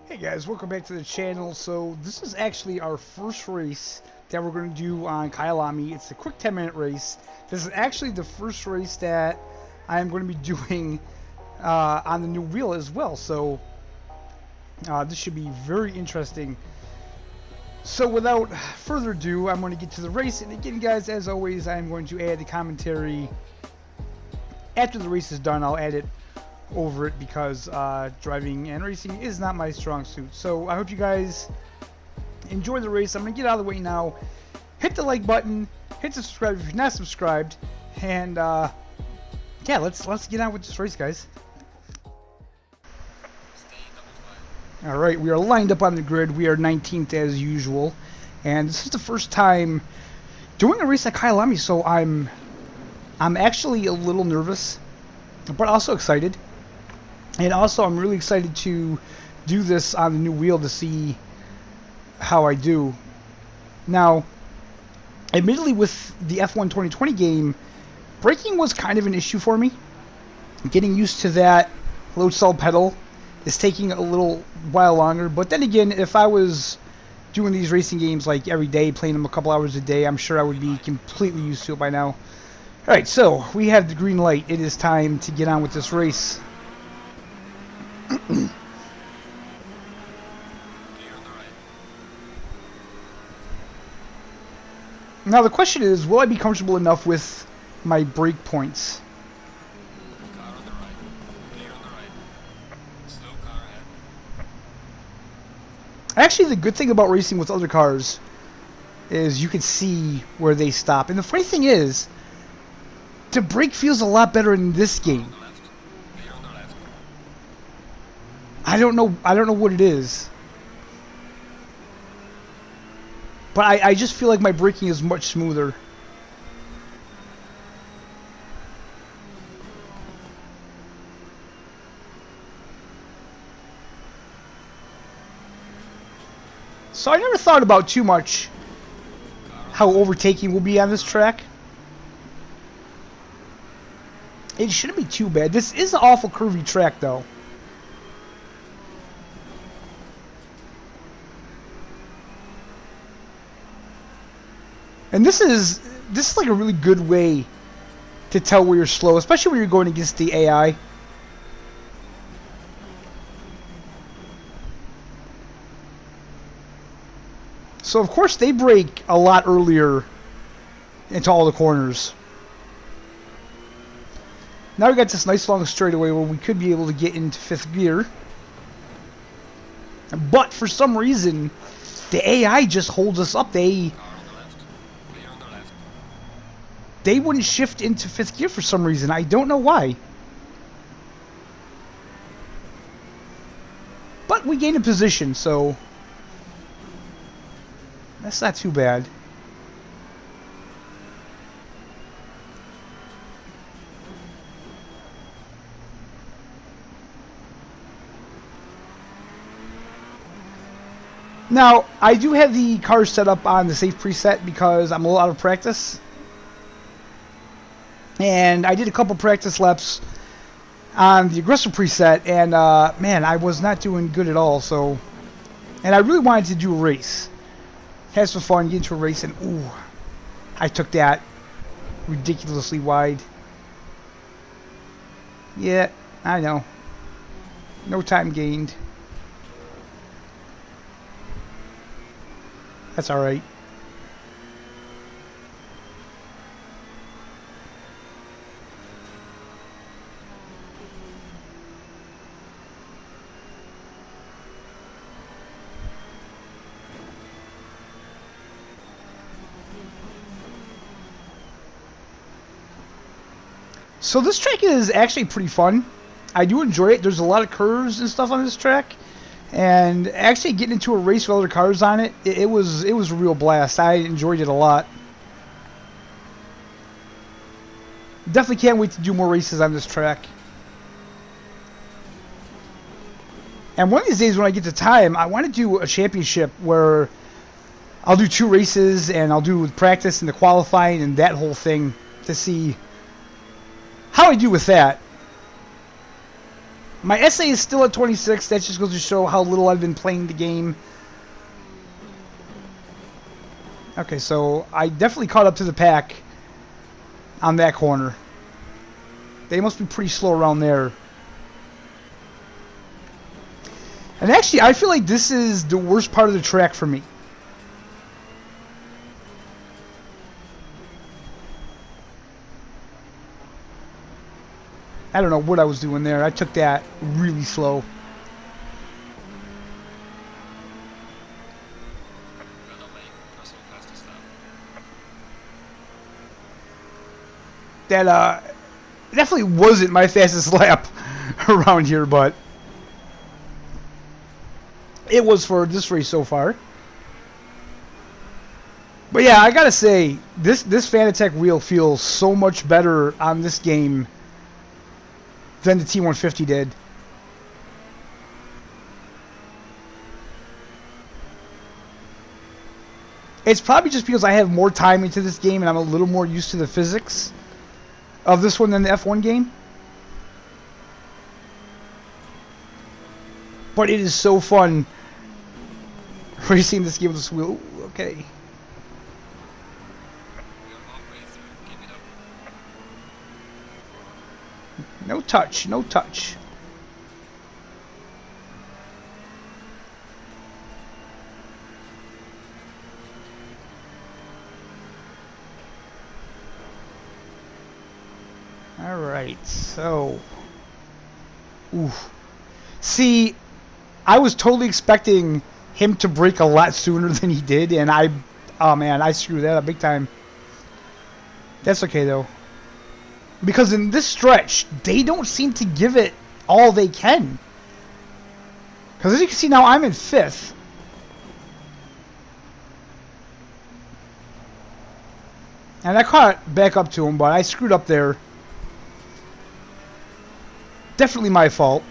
Hey guys, welcome back to the channel. So this is actually our first race that we're going to do on Kyalami. It's a quick 10-minute race. This is actually the first race that I am going to be doing on the new wheel as well. So this should be very interesting. So without further ado, I'm going to get to the race. And again guys, as always, I'm going to add the commentary after the race is done. I'll add it over it because driving and racing is not my strong suit. So I hope you guys enjoy the race. I'm gonna get out of the way now. Hit the like button, hit the subscribe if you're not subscribed, and yeah, let's get on with this race, guys. All right, we are lined up on the grid. We are 19th as usual, and this is the first time doing a race at Kyalami, so I'm actually a little nervous, but also excited. And also, I'm really excited to do this on the new wheel to see how I do. Now, admittedly, with the F1 2020 game, braking was kind of an issue for me. Getting used to that load stall pedal is taking a little while longer. But then again, if I was doing these racing games like every day, playing them a couple hours a day, I'm sure I would be completely used to it by now. Alright, so we have the green light. It is time to get on with this race. Now the question is, will I be comfortable enough with my brake points? Car on the right. Clear on the right. Slow car ahead. Actually, the good thing about racing with other cars is you can see where they stop. And the funny thing is, the brake feels a lot better in this game. On the left. Clear on the left. I don't know what it is. But I just feel like my braking is much smoother. So I never thought about too much how overtaking will be on this track. It shouldn't be too bad. This is an awful curvy track though. And this is like a really good way to tell where you're slow, especially when you're going against the AI. So of course they brake a lot earlier into all the corners. Now we got this nice long straightaway where we could be able to get into 5th gear. But for some reason, the AI just holds us up. They wouldn't shift into 5th gear for some reason. I don't know why. But we gained a position, so that's not too bad. Now, I do have the car set up on the safe preset because I'm a little out of practice. And I did a couple practice laps on the aggressive preset, and man, I was not doing good at all. So, and I really wanted to do a race, have some fun, get into a race, and ooh, I took that ridiculously wide. Yeah, I know. No time gained. That's all right. So this track is actually pretty fun. I do enjoy it. There's a lot of curves and stuff on this track. And actually getting into a race with other cars on it, it was a real blast. I enjoyed it a lot. Definitely can't wait to do more races on this track. And one of these days when I get the time, I want to do a championship where I'll do 2 races and I'll do practice and the qualifying and that whole thing to see how I do with that. My essay is still at 26. That just goes to show how little I've been playing the game. Okay, so I definitely caught up to the pack on that corner. They must be pretty slow around there. And actually, I feel like this is the worst part of the track for me. I don't know what I was doing there. I took that really slow. That definitely wasn't my fastest lap around here, but it was for this race so far. But yeah, I gotta say, this Fanatec wheel feels so much better on this game than the T150 did. It's probably just because I have more time into this game and I'm a little more used to the physics of this one than the F1 game. But it is so fun racing this game with this wheel. Ooh, okay. No touch, no touch. All right, so, ooh. See, I was totally expecting him to break a lot sooner than he did, and oh man, I screwed that up big time. That's okay though, because in this stretch, they don't seem to give it all they can. Because as you can see now, I'm in 5th. And I caught back up to him, but I screwed up there. Definitely my fault.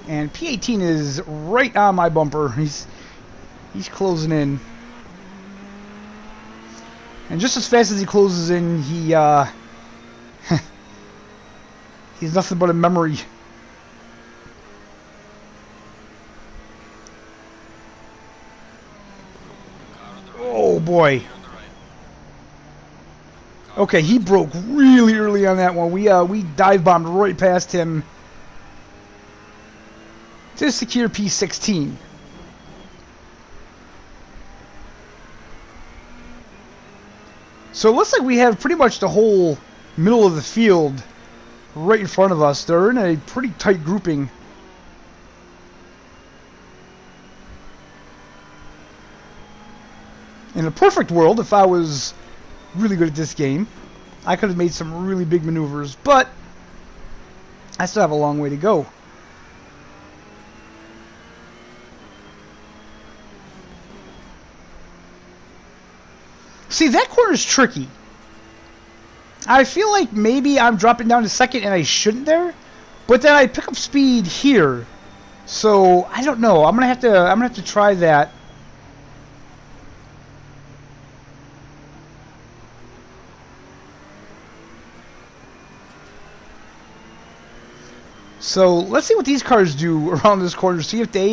And P18 is right on my bumper. He's closing in. And just as fast as he closes in, he's nothing but a memory. Oh boy. Okay, he broke really early on that one. We dive bombed right past him to secure P16. So it looks like we have pretty much the whole middle of the field right in front of us. They're in a pretty tight grouping. In a perfect world, if I was really good at this game, I could have made some really big maneuvers, but I still have a long way to go. See, that corner's tricky. I feel like maybe I'm dropping down to 2nd and I shouldn't there, but then I pick up speed here. So I don't know. I'm gonna have to try that. So let's see what these cars do around this corner. See if they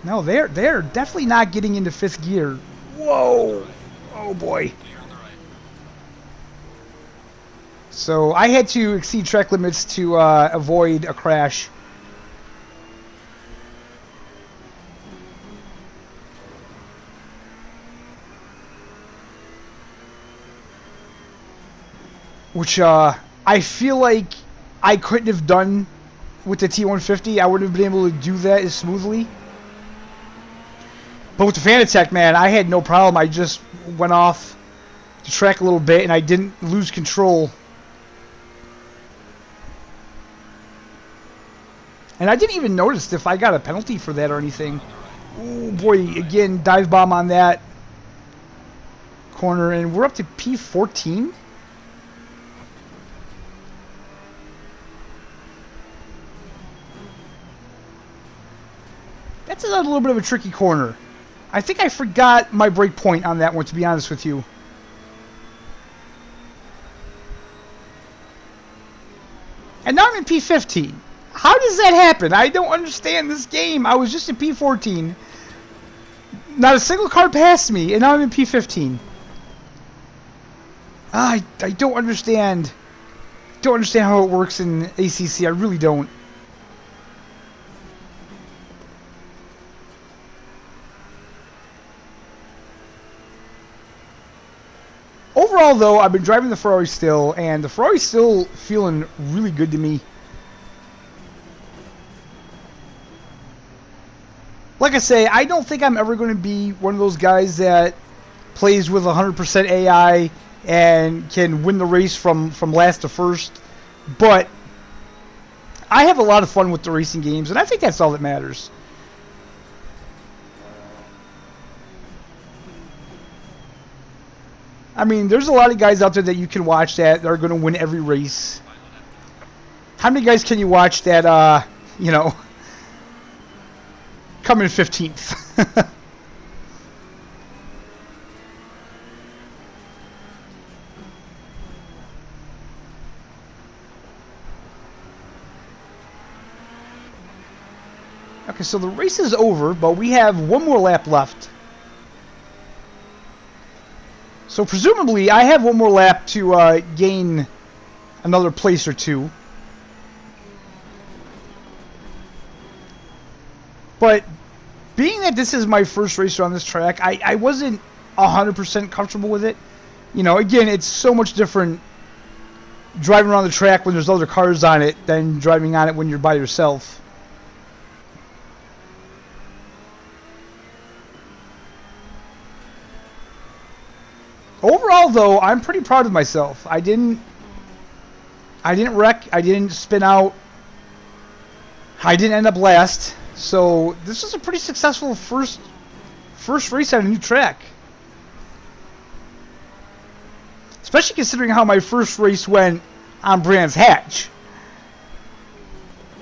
No, they're definitely not getting into 5th gear. Whoa! Oh boy. So I had to exceed track limits to avoid a crash. Which I feel like I couldn't have done with the T150. I wouldn't have been able to do that as smoothly. But with the Fanatec, man, I had no problem. I just went off the track a little bit and I didn't lose control. And I didn't even notice if I got a penalty for that or anything. Oh boy, again, dive bomb on that corner, and we're up to P14. That's a little bit of a tricky corner. I think I forgot my break point on that one, to be honest with you. And now I'm in P15. How does that happen? I don't understand this game. I was just in P14. Not a single car passed me, and now I'm in P15. I don't understand. Don't understand how it works in ACC. I really don't. Overall, though, I've been driving the Ferrari still, and the Ferrari's still feeling really good to me. Like I say, I don't think I'm ever going to be one of those guys that plays with 100% AI and can win the race from last to first. But I have a lot of fun with the racing games, and I think that's all that matters. I mean, there's a lot of guys out there that you can watch that are going to win every race. How many guys can you watch that, you know, come in 15th? Okay, so the race is over, but we have one more lap left. So presumably, I have one more lap to gain another place or two. But being that this is my first race on this track, I wasn't 100% comfortable with it. You know, again, it's so much different driving around the track when there's other cars on it than driving on it when you're by yourself. Overall, though, I'm pretty proud of myself. I didn't wreck. I didn't spin out. I didn't end up last. So this was a pretty successful first race on a new track. Especially considering how my first race went on Brands Hatch.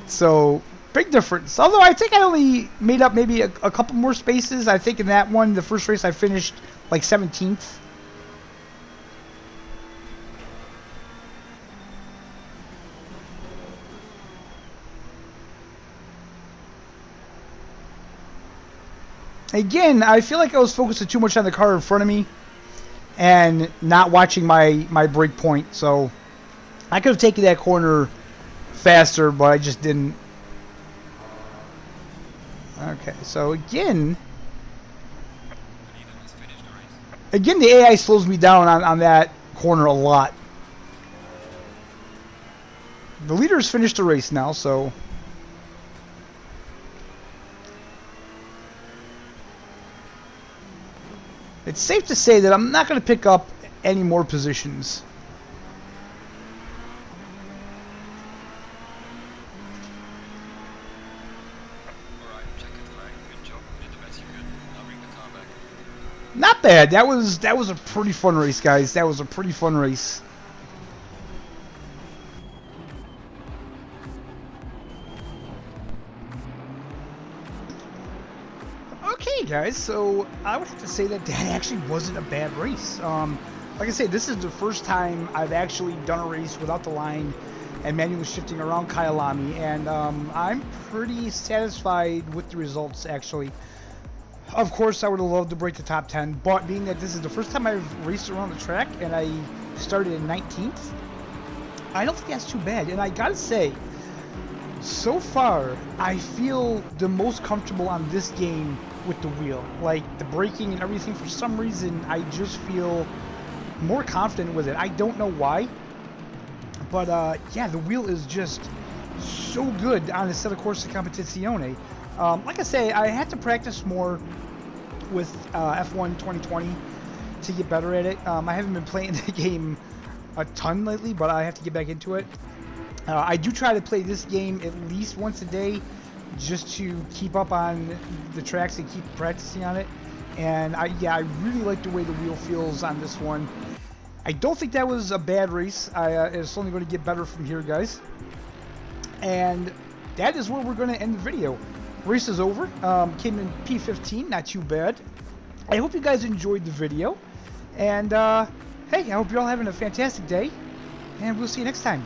So big difference. Although I think I only made up maybe a couple more spaces. I think in that one, the first race, I finished like 17th. Again, I feel like I was focusing too much on the car in front of me and not watching my brake point. So I could have taken that corner faster, but I just didn't. Okay, so again, the AI slows me down on that corner a lot. The leader's finished the race now, so... It's safe to say that I'm not going to pick up any more positions. Alright, check it, flag. Good job. You did the best you could. Now bring the car back. Not bad. That was a pretty fun race, guys. That was a pretty fun race. Okay, guys, so I would have to say that actually wasn't a bad race. Like I say, this is the first time I've actually done a race without the line and manually shifting around Kyalami, and I'm pretty satisfied with the results, actually. Of course, I would have loved to break the top 10, but being that this is the first time I've raced around the track and I started in 19th, I don't think that's too bad. And I gotta say, so far, I feel the most comfortable on this game with the wheel. Like, the braking and everything, for some reason, I just feel more confident with it. I don't know why, but yeah, the wheel is just so good on the set of Corsa Competizione. Like I say, I had to practice more with F1 2020 to get better at it. I haven't been playing the game a ton lately, but I have to get back into it. I do try to play this game at least once a day just to keep up on the tracks and keep practicing on it. And I really like the way the wheel feels on this one. I don't think that was a bad race. It's only going to get better from here, guys. And that is where we're going to end the video. race is over. Came in P15, not too bad. I hope you guys enjoyed the video. And, hey, I hope you're all having a fantastic day. And we'll see you next time.